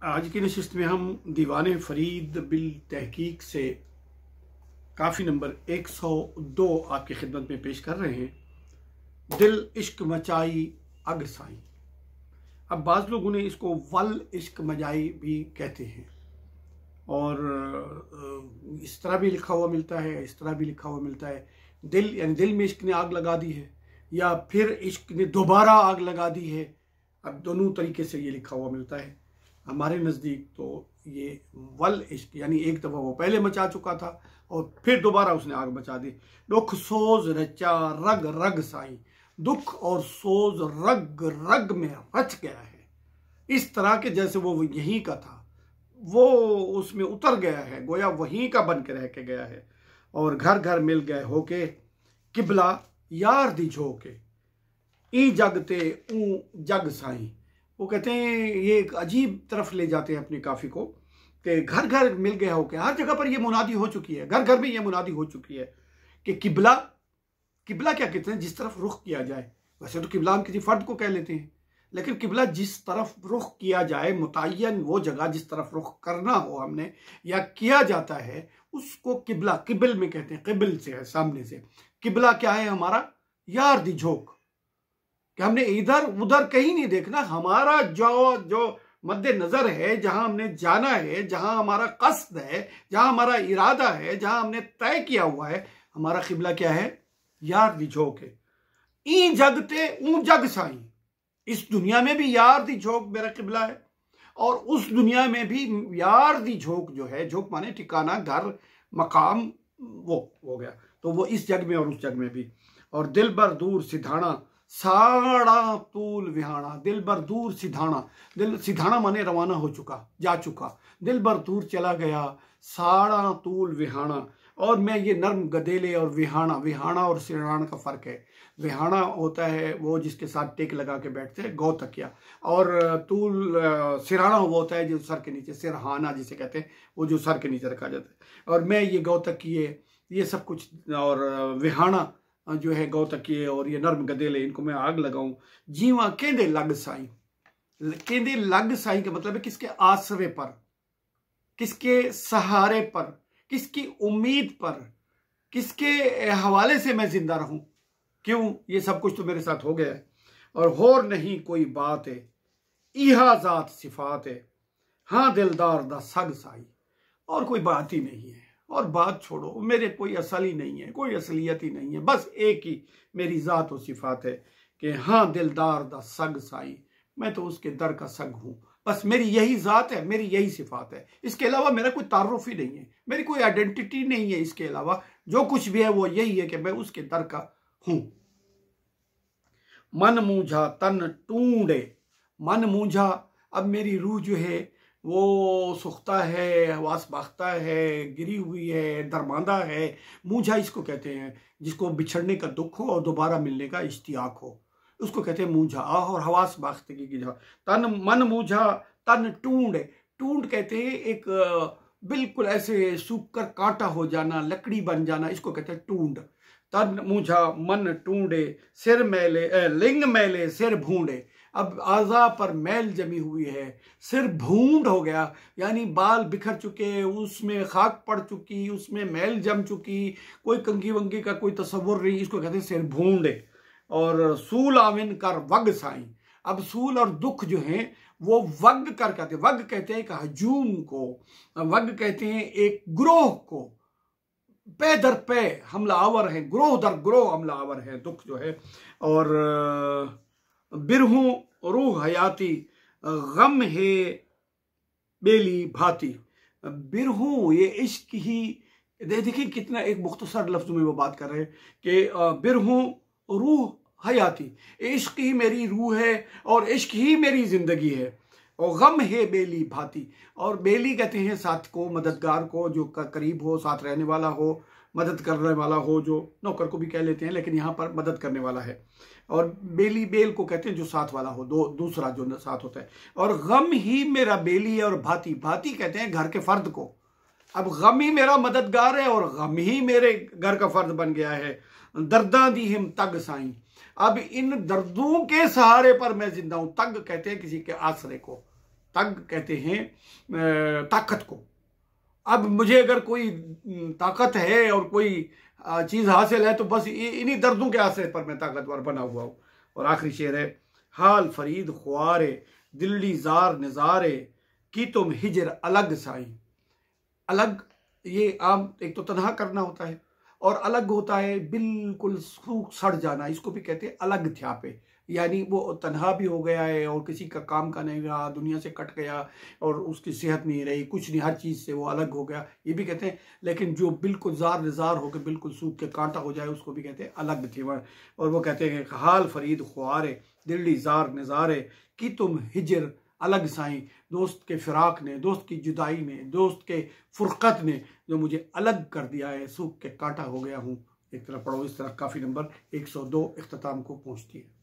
आज की नशिस्त में हम दीवाने फरीद बिल तहकीक से काफ़ी नंबर 102 आपकी खिदमत में पेश कर रहे हैं। दिल इश्क मचाई अग साई। अब बाज़ लोगों ने इसको वल इश्क मचाई भी कहते हैं और इस तरह भी लिखा हुआ मिलता है, इस तरह भी लिखा हुआ मिलता है। दिल यानी दिल में इश्क ने आग लगा दी है या फिर इश्क ने दोबारा आग लगा दी है। अब दोनों तरीके से ये लिखा हुआ मिलता है। हमारे नज़दीक तो ये वल इश्क यानी एक दफ़ा वो पहले मचा चुका था और फिर दोबारा उसने आग मचा दी। दुख सोज रचा रग रग साई। दुख और सोज रग रग में रच गया है, इस तरह के जैसे वो यहीं का था, वो उसमें उतर गया है, गोया वहीं का बन के रह के गया है। और घर घर मिल गए होके किबला यार दी झोके। ई जगते ऊ जग साई। वो कहते हैं ये एक अजीब तरफ ले जाते हैं अपनी काफ़ी को कि घर घर मिल गया होके। हर जगह पर ये मुनादी हो चुकी है, घर घर में ये मुनादी हो चुकी है कि किबला किबला क्या कहते हैं, जिस तरफ रुख किया जाए। वैसे तो किबला हम किसी फर्द को कह लेते हैं, लेकिन किबला जिस तरफ रुख किया जाए, मुतय्यन वो जगह जिस तरफ रुख करना हो हमने या किया जाता है उसको किबला किबिल में कहते हैं। किबिल से है, सामने से। किबला क्या है हमारा? यार दी झोंक, कि हमने इधर उधर कहीं नहीं देखना। हमारा जो मद्दे नजर है, जहां हमने जाना है, जहां हमारा कस्द है, जहां हमारा इरादा है, जहां हमने तय किया हुआ है, हमारा किबला क्या है? यार दी झोंक है। ई जगते ऊ जग साई। इस दुनिया में भी यार दी झोंक मेरा किबला है और उस दुनिया में भी यार दी झोंक जो है, झोंक माने ठिकाना, घर, मकाम, वो हो गया। तो वो इस जग में और उस जग में भी। और दिल बर दूर सिधाना साड़ा तूल विहाना। दिल बर दूर सिधाना, दिल सिधाना माने रवाना हो चुका, जा चुका। दिल बर दूर चला गया, साड़ा तूल विहाना। और मैं ये नर्म गदेले और विहाना, विहाना और सिरहाना का फर्क है। विहाना होता है वो जिसके साथ टेक लगा के बैठते हैं, गौ तकिया। और तूल सिरहाना वो होता है जो सर के नीचे, सिरहाना जिसे कहते हैं, वो जो सर के नीचे रखा जाता है। और मैं ये गौ तकिए, ये सब कुछ, और विहाना जो है गौ तकिए और ये नर्म गदेले, इनको मैं आग लगाऊं। जीवा केंदे लग साई। केंदे लग साई का मतलब है किसके आसरे पर, किसके सहारे पर, किसकी उम्मीद पर, किसके हवाले से मैं जिंदा रहूं। क्यों? ये सब कुछ तो मेरे साथ हो गया है। और होर नहीं कोई बात है, इहा जात सिफात है, हाँ दिलदार दा सग साई। और कोई बात ही नहीं है। और बात छोड़ो, मेरे कोई असल ही नहीं है, कोई असलियत ही नहीं है। बस एक ही मेरी ज़ात और सिफात है कि हाँ दिलदार दा सग साई। मैं तो उसके दर का सग हूँ। बस मेरी यही ज़ात है, मेरी यही सिफात है। इसके अलावा मेरा कोई तारुफ ही नहीं है, मेरी कोई आइडेंटिटी नहीं है। इसके अलावा जो कुछ भी है वो यही है कि मैं उसके दर का हूँ। मन मूझा तन टूंडे। मन मूझा, अब मेरी रूह जो है वो सुख्ता है, हवास बाख्ता है, गिरी हुई है, दरमांदा है। मूझा इसको कहते हैं जिसको बिछड़ने का दुख हो और दोबारा मिलने का इश्तियाक हो, उसको कहते हैं मूझा। और हवास बाख्तगी की जगह तन, मन मूझा तन टूंड। टूंड कहते हैं एक बिल्कुल ऐसे सूख कर कांटा हो जाना, लकड़ी बन जाना, इसको कहते हैं टूंड। तन मूझा मन टूंडे, सिर मैले लिंग मैले सिर भूंडे। अब आज़ा पर मैल जमी हुई है, सिर भूंड हो गया, यानी बाल बिखर चुके, उसमें खाक पड़ चुकी, उसमें मैल जम चुकी, कोई कंगी वंगी का कोई तस्वुर नहीं, इसको कहते हैं सिर भूंडे। और सूल आविन कर वग साई। अब सूल और दुख जो हैं वो वग कर कहते हैं। वग कहते हैं एक हजूम को, वग कहते हैं एक ग्रोह को, पे दर पे हमला आवर है, ग्रोह दर ग्रोह हमला आवर है दुख जो है। और बिरहूं रूह हयाती, गम है बेली भाती। बिरहूं ये इश्क ही, देखिए कितना एक मुख्तसर लफ्ज में वो बात कर रहे हैं कि बिरहूं रूह हयाती, इश्क ही मेरी रूह है और इश्क ही मेरी जिंदगी है। और गम है बेली भाती। और बेली कहते हैं साथ को, मददगार को, जो करीब हो, साथ रहने वाला हो, मदद करने वाला हो, जो नौकर को भी कह लेते हैं लेकिन यहाँ पर मदद करने वाला है। और बेली बेल को कहते हैं जो साथ वाला हो, दूसरा जो साथ होता है। और गम ही मेरा बेली है और भाती, भाती कहते हैं घर के फर्द को। अब गम ही मेरा मददगार है और गम ही मेरे घर का फर्द बन गया है। दर्दा दी हिम तग साई। अब इन दर्दों के सहारे पर मैं जिंदा हूं। तग कहते हैं किसी के आसरे को, तग कहते हैं ताकत को। अब मुझे अगर कोई ताकत है और कोई चीज़ हासिल है तो बस इन्हीं दर्दों के आसरे पर मैं ताकतवर बना हुआ हूँ। और आखिरी शेर है, हाल फरीद ख्वारे दिल्ली जार नज़ारे की तुम हिजर अलग साई। अलग ये आम एक तो तन्हा करना होता है और अलग होता है बिल्कुल सूख सड़ जाना, इसको भी कहते हैं अलग थ्यापे। यानी वो तन्हा भी हो गया है और किसी का काम का नहीं रहा, दुनिया से कट गया और उसकी सेहत नहीं रही, कुछ नहीं, हर चीज़ से वो अलग हो गया, ये भी कहते हैं। लेकिन जो बिल्कुल जार निजार होकर बिल्कुल सूख के कांटा हो जाए उसको भी कहते हैं अलग थी। और वो कहते हैं हाल फरीद ख्वारे दिल्ली जार नज़ारे की तुम हिजर अलग साई। दोस्त के फिराक ने, दोस्त की जुदाई ने, दोस्त के फुरकत ने जो मुझे अलग कर दिया है, सूख के कांटा हो गया हूँ। एक तरह पढ़ो, इस तरह काफ़ी नंबर 102 इख्तिताम को पहुँचती है।